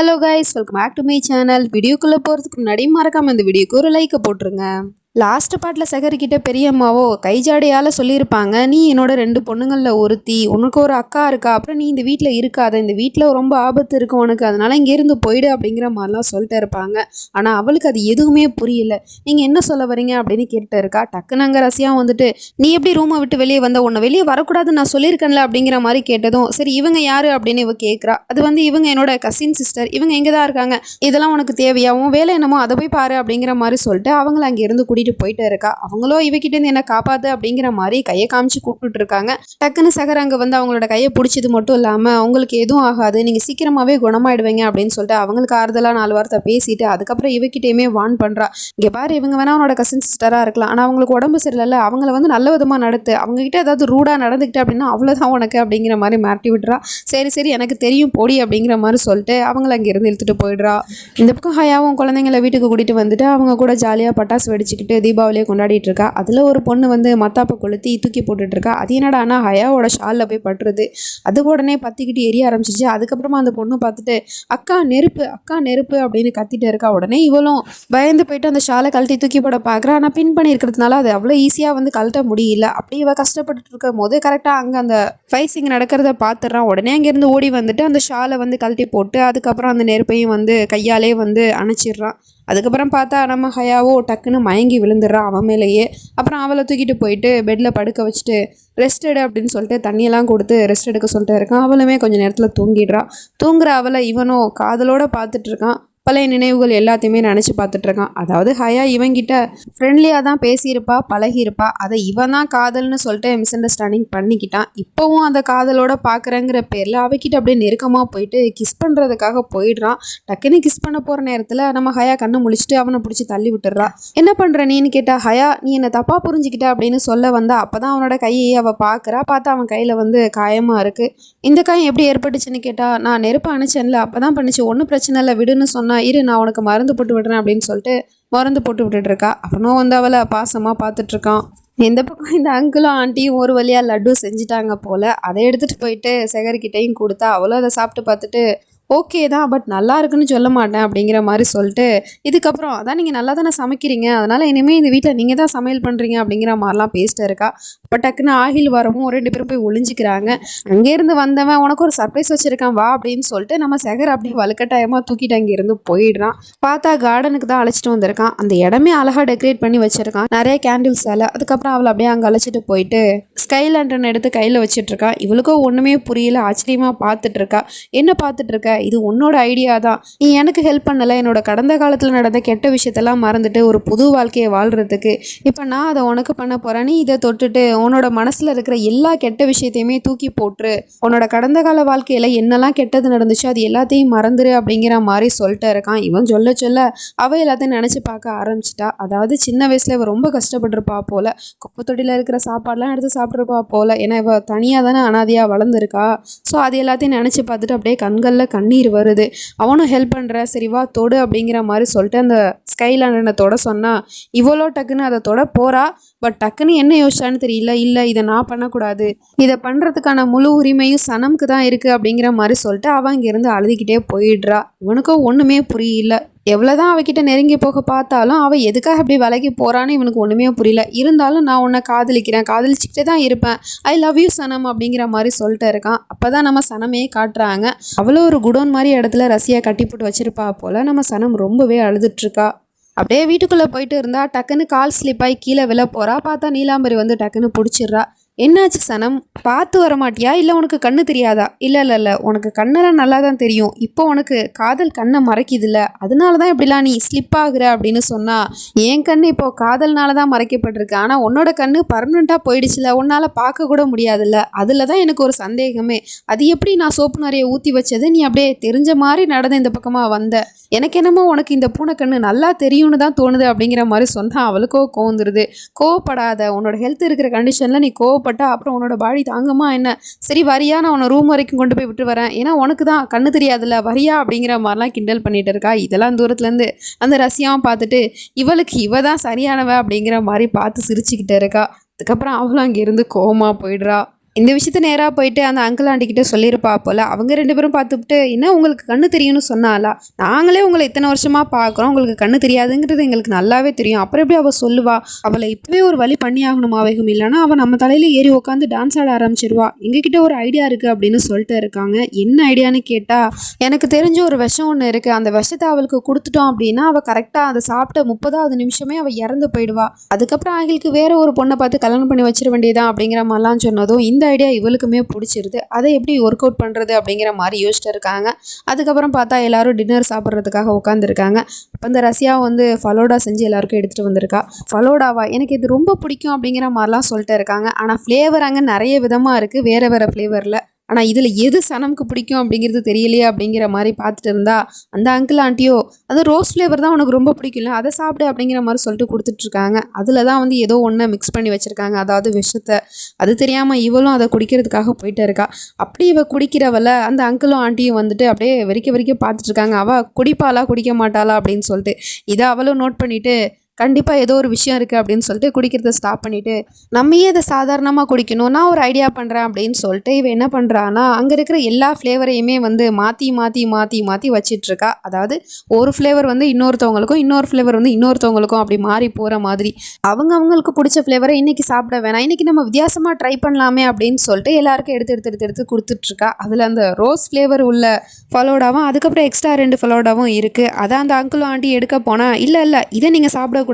Hello guys, welcome back to my channel. வீடியோக்குள்ளே போகிறதுக்கு முன்னாடி மறக்காமல் இந்த வீடியோக்கு ஒரு லைக்கை போட்டுருங்க. லாஸ்ட் பாட்டில் சகரிக்கிட்ட பெரியம்மாவோ கைஜாடையால் சொல்லியிருப்பாங்க, நீ என்னோட 2 பொண்ணுங்களில் ஒருத்தி, உனக்கு ஒரு அக்கா இருக்கா, அப்புறம் நீ இந்த வீட்டில் இருக்காத, இந்த வீட்டில் ரொம்ப ஆபத்து இருக்கு உனக்கு, அதனால இங்கேருந்து போயிடு அப்படிங்கிற மாதிரிலாம் சொல்லிட்டு இருப்பாங்க. ஆனால் அவளுக்கு அது எதுவுமே புரியல. நீங்கள் என்ன சொல்ல வரீங்க அப்படின்னு கேட்டு இருக்கா. டக்குன்னு அங்கே ரசியா வந்துட்டு, நீ எப்படி ரூமை விட்டு வெளியே வந்த, உன்னை வெளியே வரக்கூடாதுன்னு நான் சொல்லியிருக்கேன்ல அப்படிங்கிற மாதிரி கேட்டதும், சரி இவங்க யாரு அப்படின்னு இவ கேட்குறா. அது இவங்க என்னோட கசின் சிஸ்டர், இவங்க எங்கே தான் இருக்காங்க, இதெல்லாம் உனக்கு தேவையா, உன் வேலை என்னமோ அதை போய் பாரு அப்படிங்கிற மாதிரி சொல்லிட்டு அவங்கள அங்கேருந்து போயிட்டு இருக்கா. அவங்களோ இவகிட்ட இருந்து என்ன காப்பாத்து அப்படிங்கிற மாதிரி கையை காமிச்சு கூப்பிட்டு இருக்காங்க. டக்குன்னு சகர் அங்க அவங்களோட கையை பிடிச்சது மட்டும் இல்லாம, அவங்களுக்கு எதுவும் ஆகாது, நீங்க சீக்கிரமாவே குணமாயிடுவீங்க அப்படின்னு சொல்லிட்டு அவங்களுக்கு ஆறுதலா 4 வார்த்தை பேசிட்டு அதுக்கப்புறம் இவகிட்டயுமே வான் பண்றா. இங்க பாரு, இவங்க வேணா அவனோட கசின் சிஸ்டரா இருக்கலாம், ஆனா அவங்களுக்கு உடம்பு சரியில்லை, அவங்கள நல்ல விதமா நடத்து, அவங்க கிட்ட ஏதாவது ரூடா நடந்துக்கிட்டு அப்படின்னா அவ்வளவுதான் உனக்கு அப்படிங்கிற மாதிரி மாட்டி விடுறா. சரி சரி எனக்கு தெரியும் போடி அப்படிங்கிற மாதிரி சொல்லிட்டு அவங்கள அங்க இருந்து இழுத்துட்டு போயிடுறா. இந்த பக்கம் ஹயாவும் குழந்தைங்களை வீட்டுக்கு கூட்டிட்டு வந்துட்டு அவங்க கூட ஜாலியா பட்டாசு வெடிச்சுக்கிட்டு தீபாவளியை கொண்டாடிட்டு இருக்கா. அதில் ஒரு பொண்ணு மத்தாப்பை கொளுத்தி தூக்கி போட்டுட்டு இருக்கா. அது என்னடானா ஹயாவோட ஷாலில் போய் பட்டுருது. அது உடனே பற்றிக்கிட்டு எரிய ஆரம்பிச்சிச்சு. அதுக்கப்புறமா அந்த பொண்ணு பார்த்துட்டு அக்கா நெருப்பு, அக்கா நெருப்பு அப்படின்னு கத்திட்டு இருக்கா. உடனே இவளும் பயந்து போயிட்டு அந்த ஷாலை கழட்டி தூக்கி போட பார்க்குறா. ஆனால் பின் பண்ணி இருக்கிறதுனால அது அவ்வளோ ஈஸியாக கழட்ட முடியல. அப்படி இவ கஷ்டப்பட்டுட்டு இருக்கும் போது கரெக்டாக அங்கே அந்த ஃபைசிங் நடக்கிறத பார்த்துடுறான். உடனே அங்கேருந்து ஓடி வந்துட்டு அந்த ஷாலை கழட்டி போட்டு அதுக்கப்புறம் அந்த நெருப்பையும் கையாலே அணைச்சிடுறான். அதுக்கப்புறம் பார்த்தா நம்ம ஹயாவோ டக்குன்னு மயங்கி விழுந்துடுறான் அவன் மேலேயே. அப்புறம் அவளை தூக்கிட்டு போயிட்டு பெட்டில் படுக்க வச்சுட்டு ரெஸ்ட் எடு அப்படின்னு சொல்லிட்டு தண்ணியெல்லாம் கொடுத்து ரெஸ்ட் எடுக்க சொல்லிட்டு இருக்கான். அவளுமே கொஞ்சம் நேரத்தில் தூங்கிடுறான். தூங்குற அவளை இவனும் காதலோடு பார்த்துட்டு இருக்கான். பழைய நினைவுகள் எல்லாத்தையுமே நினச்சி பார்த்துட்ருக்கான். அதாவது ஹயா இவங்கிட்ட ஃப்ரெண்ட்லியாக தான் பேசியிருப்பா, பழகியிருப்பா, அதை இவன் தான் காதல்னு சொல்லிட்டு மிஸ் அண்டர்ஸ்டாண்டிங் பண்ணிக்கிட்டான். இப்போவும் அந்த காதலோட பார்க்குறேங்கிற பேரில் அவகிட்ட அப்படியே நெருக்கமாக போயிட்டு கிஸ் பண்ணுறதுக்காக போயிடுறான். டக்குன்னு கிஸ் பண்ண போகிற நேரத்தில் நம்ம ஹயா கண்ணை முழிச்சிட்டு அவனை பிடிச்சி தள்ளி விட்டுறா. என்ன பண்ணுற நீன்னு கேட்டா, ஹயா நீ என்னை தப்பாக புரிஞ்சுக்கிட்ட அப்படின்னு சொல்ல வந்தா. அப்போ தான் அவனோட கையை அவள் பார்க்குறா. பார்த்தா அவன் கையில் காயமாக இருக்குது. இந்த காயம் எப்படி ஏற்பட்டுச்சுன்னு கேட்டால், நான் நெருப்பு அணைச்சேன்ல அப்போ தான் பண்ணிச்சு, ஒன்றும் பிரச்சனை இல்லை விடுன்னு சொன்னா. இரு நான் உனக்கு மருந்து போட்டு விடுறேன் அப்படின்னு சொல்லிட்டு மருந்து போட்டு விட்டுட்டு இருக்கா. அவனும் அவளை பாசமாக பார்த்துட்டு இருக்கான். இந்த பக்கம் இந்த அங்கிளும் ஆண்டியும் ஒரு வழியாக லட்டு செஞ்சுட்டாங்க போல். அதை எடுத்துகிட்டு போயிட்டு சேகர்கிட்டையும் கொடுத்தா. அவளும் அதை சாப்பிட்டு பார்த்துட்டு ஓகே தான், பட் நல்லா இருக்குன்னு சொல்ல மாட்டேன் அப்படிங்கிற மாதிரி சொல்லிட்டு, இதுக்கப்புறம் அதான் நீங்கள் நல்லா தானே சமைக்கிறீங்க, அதனால் இனிமேல் இந்த வீட்டில் நீங்கள் தான் சமையல் பண்ணுறீங்க அப்படிங்கிற மாதிரிலாம் பேசிட்டு இருக்கா. இப்போ டக்குன்னு ஆகில் வரவும் 2 பேரும் போய் ஒளிஞ்சிக்கிறாங்க. அங்கேருந்து வந்தவன் உனக்கு ஒரு சர்ப்ரைஸ் வச்சுருக்கான் வா அப்படின்னு சொல்லிட்டு நம்ம சேகர் அப்படியே வலுக்கட்டாயமாக தூக்கிட்டு அங்கேருந்து போயிடுறான். பார்த்தா கார்டனுக்கு தான் அழைச்சிட்டு வந்திருக்கான். அந்த இடமே அழகாக டெக்கரேட் பண்ணி வச்சுருக்கான், நிறைய கேண்டில்ஸ் வேலை. அதுக்கப்புறம் அவளை அப்படியே அங்கே அழைச்சிட்டு போயிட்டு ஸ்கை லேண்டன் எடுத்து கையில் வச்சிட்ருக்கா. இவளுக்கும் ஒன்றுமே புரியல, ஆச்சரியமாக பார்த்துட்ருக்கா. என்ன பார்த்துட்ருக்க, இது உன்னோட ஐடியா தான், நீ எனக்கு ஹெல்ப் பண்ணலை, என்னோட கடந்த காலத்தில் நடந்த கெட்ட விஷயத்தெல்லாம் மறந்துட்டு ஒரு புது வாழ்க்கையை வாழ்கிறதுக்கு இப்போ நான் அதை உனக்கு பண்ண போகிறேன். நீ இதை தொட்டுட்டு உன்னோட மனசில் இருக்கிற எல்லா கெட்ட விஷயத்தையுமே தூக்கி போட்டுரு, உன்னோட கடந்த கால வாழ்க்கையில் என்னெல்லாம் கெட்டது நடந்துச்சு அது எல்லாத்தையும் மறந்துரு அப்படிங்கிற மாதிரி சொல்லிட்டு இருக்கான். இவன் சொல்ல சொல்ல அவள் எல்லாத்தையும் நினச்சி பார்க்க ஆரம்பிச்சிட்டா. அதாவது சின்ன வயசில் இவள் ரொம்ப கஷ்டப்பட்டிருப்பா போல், குப்பை தொட்டியில் இருக்கிற சாப்பாடெலாம் எடுத்து சாப்பிட்ருப்பா போல். ஏன்னா இவள் தனியாக தானே அனாதையாக வளர்ந்துருக்கா. ஸோ அது எல்லாத்தையும் நினச்சி பார்த்துட்டு அப்படியே கண்களில் கண்ணீர் வருது. அவனும் ஹெல்ப் பண்ணுற, சரி வா தொடு அப்படிங்கிற மாதிரி சொல்லிட்டு அந்த ஸ்கை லேண்டனை தொட சொன்னா. இவ்வளோ டக்குன்னு அதை தொட போகிறா. பட் டக்குன்னு என்ன யோசிச்சான்னு தெரியல. இல்லை இதை நான் பண்ணக்கூடாது, இதை பண்ணுறதுக்கான முழு உரிமையும் சனம்க்கு தான் இருக்குது அப்படிங்கிற மாதிரி சொல்லிட்டு அவன் இங்கேருந்து அழுதுகிட்டே போயிடுறா. இவனுக்கும் ஒன்றுமே புரியல. எவ்வளோதான் அவகிட்ட நெருங்கி போக பார்த்தாலும் அவள் எதுக்காக அப்படி விலகி போகிறான்னு இவனுக்கு ஒன்றுமே புரியல. இருந்தாலும் நான் உன்னை காதலிக்கிறேன், காதலிச்சுக்கிட்டே தான் இருப்பேன், ஐ லவ் யூ சனம் அப்படிங்கிற மாதிரி சொல்லிட்டு இருக்கான். அப்போ தான் நம்ம சனமே காட்டுறாங்க. அவ்வளோ ஒரு குடோன் மாதிரி இடத்துல ரசியா கட்டி போட்டு வச்சிருப்பா போல். நம்ம சனம் ரொம்பவே அழுதுட்ருக்கா. அப்படியே வீட்டுக்குள்ளே போயிட்டு இருந்தா டக்குன்னு கால் ஸ்லிப்பாகி கீழே விழ போகிறா. பார்த்தா நீலாம்பரி டக்குன்னு பிடிச்சிட்றா. என்னாச்சு சனம், பார்த்து வர மாட்டியா, இல்லை உனக்கு கண்ணு தெரியாதா? இல்லை உனக்கு கண்ணெல்லாம் நல்லா தான் தெரியும், இப்போ உனக்கு காதல் கண்ணை மறைக்குதில்ல, அதனால தான் இப்படிலாம் நீ ஸ்லிப் ஆகுற அப்படின்னு சொன்னா. என் கண்ணு இப்போ காதல்னால தான் மறைக்கப்பட்டிருக்கு, ஆனால் உன்னோட கண்ணு பர்மனெண்ட்டாக போயிடுச்சுல, உன்னால் பார்க்க கூட முடியாதுல்ல, அதில் தான் எனக்கு ஒரு சந்தேகமே. அது எப்படி நான் சோப்பு நிறைய ஊற்றி வச்சது நீ அப்படியே தெரிஞ்ச மாதிரி நடந்து இந்த பக்கமாக வந்த, எனக்கு என்னமோ உனக்கு இந்த பூனைக்கண்ணு நல்லா தெரியும்னு தான் தோணுது அப்படிங்கிற மாதிரி சொன்னால் அவளுக்கோ கோந்துருது. கோவப்படாத, உன்னோட ஹெல்த் இருக்கிற கண்டிஷனில் நீ கோவப்பட்டா அப்புறம் உன்னோட பாடி தாங்குமா என்ன? சரி வரியா, நான் உன்னை ரூம் வரைக்கும் கொண்டு போய் விட்டு வரேன், ஏன்னா உனக்கு தான் கண்ணு தெரியாதுல்ல, வரியா அப்படிங்கிற மாதிரிலாம் கிண்டல் பண்ணிட்டு இருக்கா. இதெல்லாம் தூரத்துலேருந்து அந்த ரசியாவும் பார்த்துட்டு இவளுக்கு இவ தான் சரியானவ அப்படிங்கிற மாதிரி பார்த்து சிரிச்சுக்கிட்டு இருக்கா. அதுக்கப்புறம் அவளும் அங்கேருந்து கோவமாக போயிடுறா. இந்த விஷயத்த நேராக போயிட்டு அந்த அங்கிள் ஆண்டிக்கிட்ட சொல்லியிருப்பா போல். அவங்க 2 பேரும் பார்த்துக்கிட்டு, என்ன உங்களுக்கு கண்ணு தெரியும்னு சொன்னாலா? நாங்களே உங்களை இத்தனை வருஷமாக பார்க்குறோம், உங்களுக்கு கண்ணு தெரியாதுங்கிறது எங்களுக்கு நல்லாவே தெரியும், அப்புறம் எப்படி அவள் சொல்லுவா? அவளை இப்போவே ஒரு வழி பண்ணி ஆகணும் ஆவேகம், இல்லைனா அவள் நம்ம தலையில் ஏறி உட்காந்து டான்ஸ் ஆட ஆரம்பிச்சிருவா. எங்ககிட்ட ஒரு ஐடியா இருக்குது அப்படின்னு சொல்லிட்டு இருக்காங்க. என்ன ஐடியான்னு கேட்டால், எனக்கு தெரிஞ்ச ஒரு விஷம் ஒன்று இருக்குது, அந்த விஷத்தை அவளுக்கு கொடுத்துட்டோம் அப்படின்னா அவள் கரெக்டாக அதை சாப்பிட்ட 30வது நிமிஷமே அவள் இறந்து போயிடுவா. அதுக்கப்புறம் அவங்களுக்கு வேற ஒரு பொண்ணை பார்த்து கல்யாணம் பண்ணி வச்சிட வேண்டியதான் அப்படிங்கிற மாதிரிலாம் சொன்னதும் இந்த ஐடியா இவளுக்குமே பிடிச்சிருது. அதை எப்படி ஒர்க் அவுட் பண்ணுறது அப்படிங்கிற மாதிரி யோசிச்சுட்டு இருக்காங்க. அதுக்கப்புறம் பார்த்தா எல்லாரும் டின்னர் சாப்பிட்றதுக்காக உட்காந்துருக்காங்க. அப்போ இந்த ரஷ்யா வந்து ஃபலோடா செஞ்சு எல்லாருக்கும் எடுத்துகிட்டு வந்திருக்கா. ஃபலோடாவா எனக்கு இது ரொம்ப பிடிக்கும் அப்படிங்கிற மாதிரிலாம் சொல்லிட்டு இருக்காங்க. ஆனால் ஃப்ளேவர் அங்கே நிறைய விதமாக இருக்குது, வேறு வேறு ஃப்ளேவரில். ஆனால் இதில் எது சனமுக்கு பிடிக்கும் அப்படிங்கிறது தெரியலையே அப்படிங்கிற மாதிரி பார்த்துட்டு இருந்தா அந்த அங்கிள் ஆண்டியோ அது ரோஸ் ஃப்ளேவர் தான் உனக்கு ரொம்ப பிடிக்கல, அதை சாப்பிடு அப்படிங்கிற மாதிரி சொல்லிட்டு கொடுத்துட்ருக்காங்க. அதில் தான் வந்து ஏதோ ஒன்று மிக்ஸ் பண்ணி வச்சுருக்காங்க, அதாவது விஷத்தை. அது தெரியாமல் இவளும் அதை குடிக்கிறதுக்காக போயிட்டு இருக்கா. அப்படி இவ குடிக்கிறவளை அந்த அங்கிளும் ஆண்டியும் வந்துட்டு அப்படியே வெறிக்க வெறிக்க பார்த்துட்ருக்காங்க. அவள் குடிப்பாளா குடிக்க மாட்டாளா அப்படின்னு சொல்லிட்டு. இதை அவளும் நோட் பண்ணிவிட்டு கண்டிப்பாக ஏதோ ஒரு விஷயம் இருக்குது அப்படின்னு சொல்லிட்டு குடிக்கிறத ஸ்டாப் பண்ணிவிட்டு, நம்மையே இதை சாதாரணமாக குடிக்கணும், நான் ஒரு ஐடியா பண்ணுறேன் அப்படின்னு சொல்லிட்டு இவன் என்ன பண்ணுறான்னா அங்கே இருக்கிற எல்லா ஃப்ளேவரையுமே வந்து மாற்றி மாற்றி மாற்றி மாற்றி வச்சிட்ருக்கா. அதாவது ஒரு ஃப்ளேவர் வந்து இன்னொருத்தவங்களுக்கும், இன்னொரு ஃப்ளேவர் வந்து இன்னொருத்தவங்களுக்கும் அப்படி மாறி போகிற மாதிரி. அவங்களுக்கு பிடிச்ச ஃப்ளேவரை இன்றைக்கி சாப்பிட வேணாம், இன்றைக்கி நம்ம வித்தியாசமாக ட்ரை பண்ணலாமே அப்படின்னு சொல்லிட்டு எல்லாருக்கும் எடுத்து எடுத்து எடுத்து எடுத்து கொடுத்துட்ருக்கா. அதில் அந்த ரோஸ் ஃப்ளேவர் உள்ள ஃபலோடாவும் அதுக்கப்புறம் எக்ஸ்ட்ரா 2 ஃபலோடாவும் இருக்குது. அதை அந்த அங்கிளும் ஆண்டி எடுக்க போனால், இல்லை இல்லை இதை நீங்கள் சாப்பிடக்கூடாது,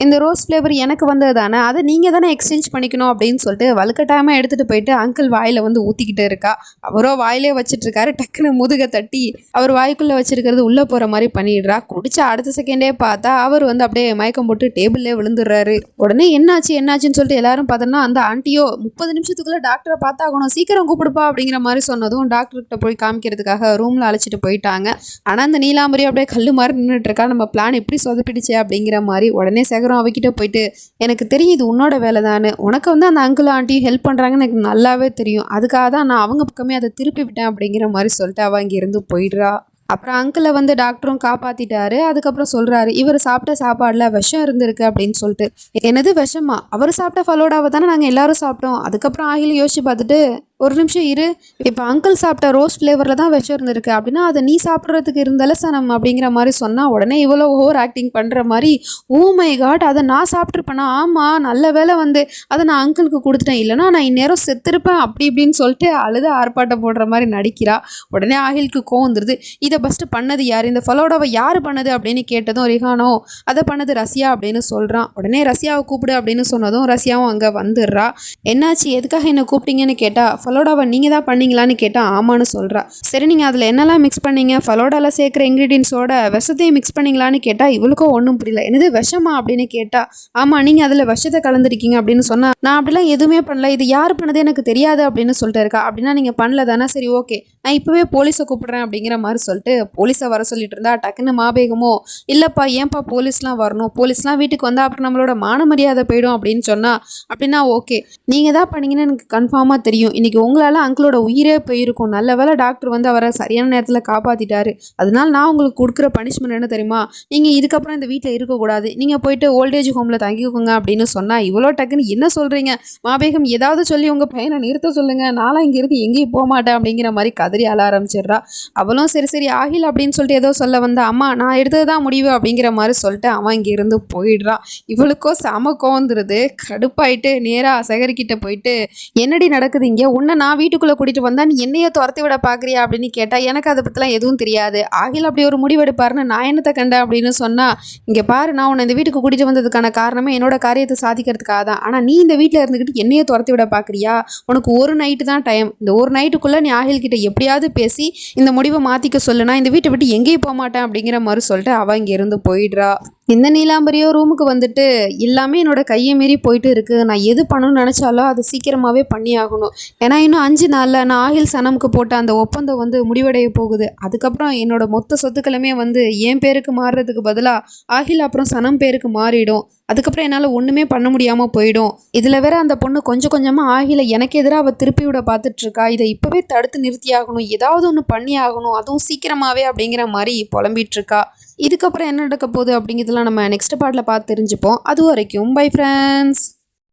இந்த ரோஸ் ஃப்ளேவர் எனக்கு வந்தது தானே, அதை நீங்கள் தானே எக்ஸ்சேஞ்ச் பண்ணிக்கணும் அப்படின்னு சொல்லிட்டு வலுக்கட்டாயமாக எடுத்துகிட்டு போயிட்டு அங்கிள் வாயில் வந்து ஊற்றிக்கிட்டு இருக்கா. அவரோ வாயிலே வச்சுட்டு இருக்காரு. டக்குன்னு முதுகை தட்டி அவர் வாய்க்குள்ளே வச்சிருக்கிறது உள்ளே போகிற மாதிரி பண்ணிடுறா. குடிச்ச அடுத்த செகண்டே பார்த்தா அவர் வந்து அப்படியே மயக்கம் போட்டு டேபிள்லேயே விழுந்துடுறாரு. உடனே என்னாச்சுன்னு சொல்லிட்டு எல்லாரும் பார்த்தோன்னா அந்த ஆண்டியோ 30 நிமிஷத்துக்குள்ளே டாக்டரை பார்த்தாகணும், சீக்கிரம் கூப்பிடுப்பா அப்படிங்கிற மாதிரி சொன்னதும் டாக்டர்கிட்ட போய் காமிக்கிறதுக்காக ரூமில் அழைச்சிட்டு போயிட்டாங்க. ஆனால் அந்த நீலாம்பரி அப்படியே கல் மாதிரி நின்றுட்டு இருக்கா. நம்ம பிளான் எப்படி சொதப்பிடுச்சு அப்படிங்கிற மாதிரி. உடனே சேகரம் அவகிட்ட போயிட்டு, எனக்கு தெரியும் இது உன்னோட வேலை தானே, உனக்கு வந்து அந்த அங்கிள் ஆண்டியும் ஹெல்ப் பண்ணுறாங்கன்னு எனக்கு நல்லாவே தெரியும், அதுக்காக தான் நான் அவங்க பக்கமே அதை திருப்பி விட்டேன் அப்படிங்கிற மாதிரி சொல்லிட்டு அவள் இங்கேருந்து போயிடுறா. அப்புறம் அங்கிளை வந்து டாக்டரும் காப்பாற்றிட்டாரு. அதுக்கப்புறம் சொல்கிறாரு, இவர் சாப்பிட்ட சாப்பாடில் விஷம் இருந்திருக்கு அப்படின்னு சொல்லிட்டு. என்னது விஷமா? அவர் சாப்பிட்ட ஃபலோடாவை தானே நாங்கள் எல்லாரும் சாப்பிட்டோம். அதுக்கப்புறம் ஆகில யோசிச்சு பார்த்துட்டு, ஒரு நிமிஷம் இரு, இப்போ அங்கிள் சாப்பிட்ட ரோஸ் ஃப்ளேவரில் தான் விஷம் இருந்திருக்கு அப்படின்னா அதை நீ சாப்பிட்றதுக்கு இருந்தால சனம் அப்படிங்கிற மாதிரி சொன்னால் உடனே இவ்வளோ ஓவர் ஆக்டிங் பண்ணுற மாதிரி, ஓ மை காட் அதை நான் சாப்பிட்ருப்பேனா? ஆமாம் நல்ல வேலை வந்து அதை நான் அங்கிளுக்கு கொடுத்துட்டேன், இல்லைனா நான் இந்நேரம் செத்துருப்பேன் அப்படி இப்படின்னு சொல்லிட்டு அழுது ஆர்ப்பாட்டம் போடுற மாதிரி நடிக்கிறா. உடனே ஆகிலுக்கு கோவம் வந்துடுது. இதை ஃபஸ்ட்டு பண்ணது யார், இந்த ஃபலோடாவை யார் பண்ணது அப்படின்னு கேட்டதும் ரிஹானோ அதை பண்ணது ரஷ்யா அப்படின்னு சொல்கிறான். உடனே ரஷ்யாவை கூப்பிடு அப்படின்னு சொன்னதும் ரஷ்யாவும் அங்கே வந்துடுறா. என்னாச்சு, எதுக்காக என்னை கூப்பிட்டீங்கன்னு கேட்டால், ஃபலோடாவை நீங்கள் தான் பண்ணீங்களான்னு கேட்டால் ஆமான்னு சொல்கிறா. சரி நீங்கள் அதில் என்னெல்லாம் மிக்ஸ் பண்ணீங்க, ஃபலோடாவில் சேர்க்குற இன்க்ரீடியன்ஸோட விஷத்தையும் மிக்ஸ் பண்ணிங்களான்னு கேட்டால் இவளுக்கும் ஒன்றும் புரியல. என்னது விஷமா அப்படின்னு கேட்டால், ஆமாம் நீங்கள் அதில் விஷத்தை கலந்துருக்கீங்க அப்படின்னு சொன்னால், நான் அப்படிலாம் எதுவுமே பண்ணல, இது யார் பண்ணது எனக்கு தெரியாது அப்படின்னு சொல்லிட்டு இருக்கா. அப்படின்னா நீங்கள் பண்ணல தானே, சரி ஓகே நான் இப்போவே போலீஸை கூப்பிட்றேன் அப்படிங்கிற மாதிரி சொல்லிட்டு போலீஸை வர சொல்லிட்டு இருந்தா. டக்குன்னு மாபேகமோ, இல்லைப்பா ஏன்ப்பா போலீஸ்லாம் வரணும், போலீஸ்லாம் வீட்டுக்கு வந்தால் அப்புறம் நம்மளோட மான மரியாதை போயிடும் அப்படின்னு சொன்னால், அப்படின்னா ஓகே நீங்கள் தான் பண்ணீங்கன்னு எனக்கு கன்ஃபார்மாக தெரியும், இன்றைக்கி உங்களால் அங்கிளோட உயிரே போயிருக்கும், நல்ல வேளை டாக்டர் வந்து அவரை சரியான நேரத்தில் காப்பாற்றிட்டாரு, அதனால நான் உங்களுக்கு கொடுக்குற பனிஷ்மெண்ட் என்ன தெரியுமா, நீங்கள் இதுக்கப்புறம் இந்த வீட்டில் இருக்கக்கூடாது, நீங்கள் போயிட்டு ஓல்டேஜ் ஹோமில் தங்கிக்கோங்க அப்படின்னு சொன்னால், இவ்வளோ டக்குன்னு என்ன சொல்கிறீங்க மாபேகம், ஏதாவது சொல்லி உங்கள் பையனை நிறுத்த சொல்லுங்கள், நானும் இங்கே இருக்கு எங்கேயும் போக மாட்டேன் அப்படிங்கிற மாதிரி கதறி அழ ஆரம்பிச்சிடுறா. அவளும் சரி சரி ஆகில் அப்படின்னு சொல்லிட்டு ஏதோ சொல்ல வந்தா, அம்மா நான் எடுத்தது தான் முடிவு அப்படிங்கிற மாதிரி சொல்லிட்டு அவன் இங்கே இருந்து போயிடுறான். இவளுக்கோ செம கோந்துருது. கடுப்பாயிட்டு நேராக சேகரிக்கிட்ட போயிட்டு, என்னடி நடக்குது இங்கே, உன்னை நான் வீட்டுக்குள்ளே கூட்டிகிட்டு வந்தா நீ என்னையே துரத்தி விட பார்க்குறியா அப்படின்னு கேட்டால், எனக்கு அதை பற்றிலாம் எதுவும் தெரியாது, ஆகில் அப்படி ஒரு முடிவெடுப்பாருன்னு நான் என்னத்தை கண்டேன் அப்படின்னு சொன்னால், இங்கே பாரு நான் உன்னை இந்த வீட்டுக்கு கூட்டிகிட்டு வந்ததுக்கான காரணமே என்னோட காரியத்தை சாதிக்கிறதுக்காக தான், ஆனால் நீ இந்த வீட்டில் இருந்துக்கிட்டு என்னையே துரத்தி விட பார்க்குறியா, உனக்கு ஒரு நைட்டு தான் டைம், இந்த ஒரு நைட்டுக்குள்ளே நீ ஆகில் கிட்ட எப்படியாவது பேசி இந்த முடிவை மாற்றிக்க சொல்லுனா இந்த வீட்டை விட்டு எங்கேயும் போக மாட்டேன் அப்படிங்கிற மாதிரி சொல்லிட்டு அவள் இங்கே இருந்து போயிடுறா. இந்த நீலாம்பரியோ ரூமுக்கு வந்துட்டு, எல்லாமே என்னோட கையை மீறி போயிட்டு இருக்குது, நான் எது பண்ணணும்னு நினச்சாலும் அது சீக்கிரமாகவே பண்ணி ஆகணும், ஏன்னா இன்னும் 5 நாளில் நான் ஆகில் சனமுக்கு போட்ட அந்த ஒப்பந்தம் வந்து முடிவடைய போகுது, அதுக்கப்புறம் என்னோட மொத்த சொத்துக்களுமே வந்து என் பேருக்கு மாறுறதுக்கு பதிலாக ஆகில் அப்புறம் சனம் பேருக்கு மாறிடும், அதுக்கப்புறம் என்னால் ஒன்றுமே பண்ண முடியாமல் போயிடும், இதில் வேற அந்த பொண்ணு கொஞ்சம் கொஞ்சமாக ஆகில எனக்கு எதிராக அவள் திருப்பி விட பார்த்துட்ருக்கா, இதை இப்போவே தடுத்து நிறுத்தி ஆகணும், ஏதாவது ஒன்று பண்ணி ஆகணும், அதுவும் சீக்கிரமாகவே அப்படிங்கிற மாதிரி புலம்பிகிட்ருக்கா. இதுக்கப்புறம் என்ன நடக்க போகுது அப்படிங்கிறதுலாம் நம்ம நெக்ஸ்ட் பார்ட்டில் பார்த்து தெரிஞ்சுப்போம். அது வரைக்கும் பை ஃப்ரெண்ட்ஸ்.